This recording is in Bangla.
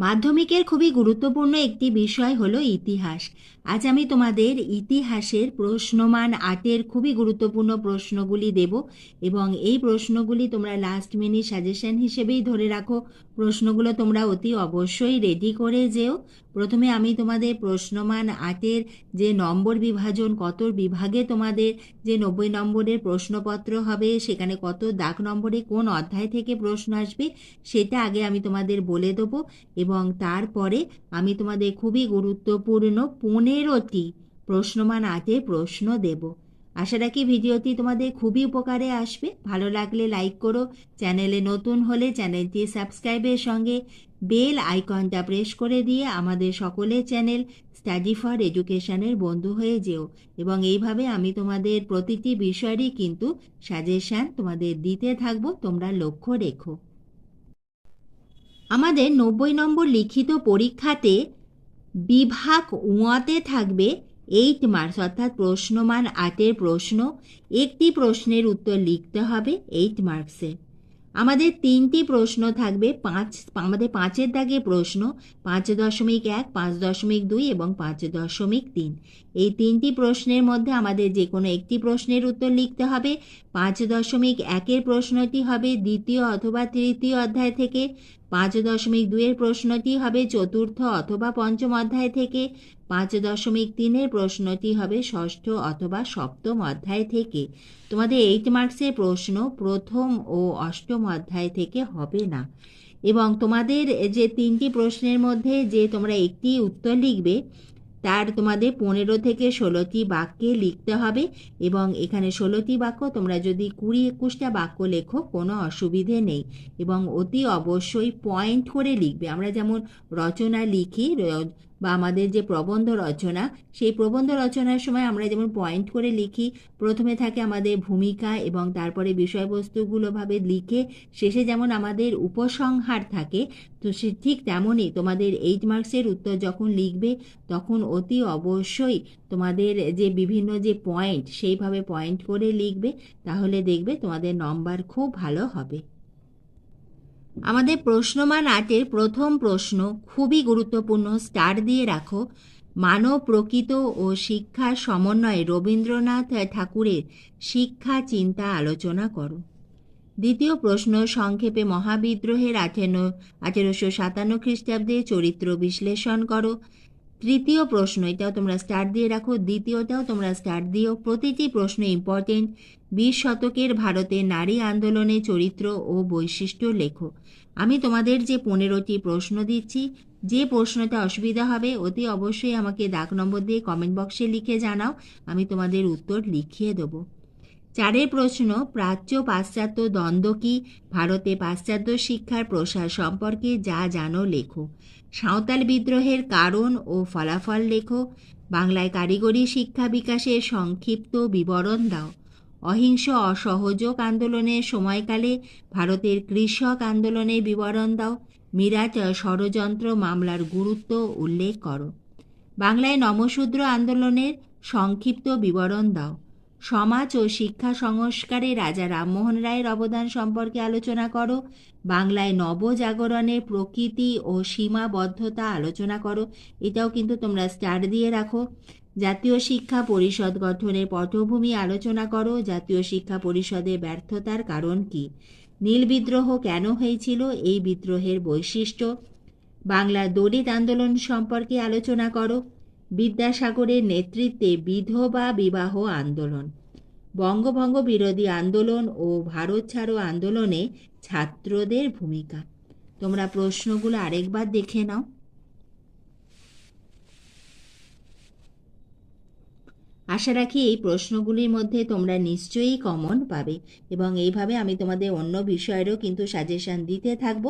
মাধ্যমিকের খুবই গুরুত্বপূর্ণ একটি বিষয় হলো ইতিহাস। আজ আমি তোমাদের ইতিহাসের প্রশ্নমান ৮-এর খুবই গুরুত্বপূর্ণ প্রশ্নগুলি দেব এবং এই প্রশ্নগুলি তোমরা লাস্ট মিনিট সাজেশন হিসেবেই ধরে রাখো। প্রশ্নগুলো তোমরা অতি অবশ্যই রেডি করে যেও। প্রথমে আমি তোমাদের প্রশ্নমান ৮-এর যে নম্বর বিভাজন, কত বিভাগে তোমাদের যে ৯০ নম্বরের প্রশ্নপত্র হবে, সেখানে কত দাগ নম্বরে কোন অধ্যায় থেকে প্রশ্ন আসবে, সেটা আগে আমি তোমাদের বলে দেবো এবং তারপরে আমি তোমাদের খুবই গুরুত্বপূর্ণ ১৫টি প্রশ্নমান ৮-এ প্রশ্ন দেব। আশা রাখি ভিডিওটি তোমাদের খুবই উপকারে আসবে। ভালো লাগলে লাইক করো, চ্যানেলে নতুন হলে চ্যানেলটি সাবস্ক্রাইবের সঙ্গে বেল আইকনটা প্রেস করে দিয়ে আমাদের সকলের চ্যানেল স্টাডি ফর এডুকেশনের বন্ধু হয়ে যেও এবং এইভাবে আমি তোমাদের প্রতিটি বিষয়েরই কিন্তু সাজেশান তোমাদের দিতে থাকবো, তোমরা লক্ষ্য রেখো। আমাদের ৯০ নম্বর লিখিত পরীক্ষাতে বিভাগ উঁয়াতে থাকবে 8 মার্কস, অর্থাৎ প্রশ্নমান ৮-এর প্রশ্ন। একটি প্রশ্নের উত্তর লিখতে হবে 8 মার্কসের। আমাদের 3টি প্রশ্ন থাকবে, আমাদের 5-এর দাগে প্রশ্ন 5.1, 5.2 এবং 5.3। এই 3টি প্রশ্নের মধ্যে আমাদের যে কোনো একটি প্রশ্নের উত্তর লিখতে হবে। 5.1-এর প্রশ্নটি হবে দ্বিতীয় অথবা তৃতীয় অধ্যায় থেকে, 5.2-এর প্রশ্নটি হবে চতুর্থ অথবা পঞ্চম অধ্যায় থেকে, 5.3-এর প্রশ্নটি হবে ষষ্ঠ অথবা সপ্তম অধ্যায় থেকে। তোমাদের 8 মার্কসের প্রশ্ন প্রথম ও অষ্টম অধ্যায় থেকে হবে না। এবং তোমাদের যে 3টি প্রশ্নের মধ্যে যে তোমরা একটি উত্তর লিখবে, তার তোমাদের 15 থেকে 16টি বাক্যে লিখতে হবে এবং এখানে 16টি বাক্য, তোমরা যদি 20-21টা বাক্য লেখো কোনো অসুবিধে নেই এবং অতি অবশ্যই পয়েন্ট করে লিখবে। আমরা যেমন রচনা লিখি বা আমাদের যে প্রবন্ধ রচনা, সেই প্রবন্ধ রচনার সময় আমরা যেমন পয়েন্ট করে লিখি, প্রথমে থাকে আমাদের ভূমিকা এবং তারপরে বিষয়বস্তুগুলোভাবে লিখে শেষে যেমন আমাদের উপসংহার থাকে, তো সে ঠিক তেমনই তোমাদের 8 মার্কসের উত্তর যখন লিখবে তখন অতি অবশ্যই তোমাদের যে বিভিন্ন যে পয়েন্ট, সেইভাবে পয়েন্ট করে লিখবে, তাহলে দেখবে তোমাদের নম্বর খুব ভালো হবে। আমাদের প্রশ্নমান ৮-এর প্রথম প্রশ্ন খুবই গুরুত্বপূর্ণ, স্টার দিয়ে রাখো। মানব প্রকৃত ও শিক্ষার সমন্বয়ে রবীন্দ্রনাথ ঠাকুরের শিক্ষা চিন্তা আলোচনা করো। দ্বিতীয় প্রশ্ন, সংক্ষেপে মহাবিদ্রোহের 1857 খ্রিস্টাব্দে চরিত্র বিশ্লেষণ করো। তৃতীয় প্রশ্ন, এটাও তোমরা স্টার দিয়ে রাখো, দ্বিতীয়টাও তোমরা স্টার দিও। প্রতিটি প্রশ্ন ইম্পর্টেন্ট। 20 শতকের ভারতের নারী আন্দোলনে চরিত্র ও বৈশিষ্ট্য লেখো। আমি তোমাদের যে 15টি প্রশ্ন দিচ্ছি, যে প্রশ্নটা অসুবিধা হবে অতি অবশ্যই আমাকে দাগ নম্বর দিয়ে কমেন্ট বক্সে লিখে জানাও, আমি তোমাদের উত্তর লিখিয়ে দেবো। 4-এর প্রশ্ন, প্রাচ্য পাশ্চাত্য দ্বন্দ্ব কি, ভারতে পাশ্চাত্য শিক্ষার প্রসার সম্পর্কে যা জানো লেখো। সাঁওতাল বিদ্রোহের কারণ ও ফলাফল লেখো। বাংলায় কারিগরি শিক্ষা বিকাশের সংক্ষিপ্ত বিবরণ দাও। অহিংস অসহযোগ আন্দোলনের সময়কালে ভারতের কৃষক আন্দোলনের বিবরণ দাও। মিরাট ষড়যন্ত্র মামলার গুরুত্ব উল্লেখ করো। বাংলায় নমশূদ্র আন্দোলনের সংক্ষিপ্ত বিবরণ দাও। সমাজ ও শিক্ষা সংস্কারে রাজা রামমোহন রায়ের অবদান সম্পর্কে আলোচনা করো। বাংলায় নবজাগরণের প্রকৃতি ও সীমাবদ্ধতা আলোচনা করো। এটাও কিন্তু তোমরা স্টার দিয়ে রাখো। জাতীয় শিক্ষা পরিষদ গঠনের পটভূমি আলোচনা করো। জাতীয় শিক্ষা পরিষদের ব্যর্থতার কারণ কি? নীল বিদ্রোহ কেন হয়েছিল, এই বিদ্রোহের বৈশিষ্ট্য। বাংলার দলিত আন্দোলন সম্পর্কে আলোচনা করো। বিদ্যাসাগরের নেতৃত্বে বিধবা বিবাহ আন্দোলন। বঙ্গভঙ্গ বিরোধী আন্দোলন ও ভারত ছাড়ো আন্দোলনে ছাত্রদের ভূমিকা। তোমরা প্রশ্নগুলো আরেকবার দেখে নাও। আশা রাখি এই প্রশ্নগুলির মধ্যে তোমরা নিশ্চয়ই কমন পাবে এবং এইভাবে আমি তোমাদের অন্য বিষয়েরও কিন্তু সাজেশন দিতে থাকবো।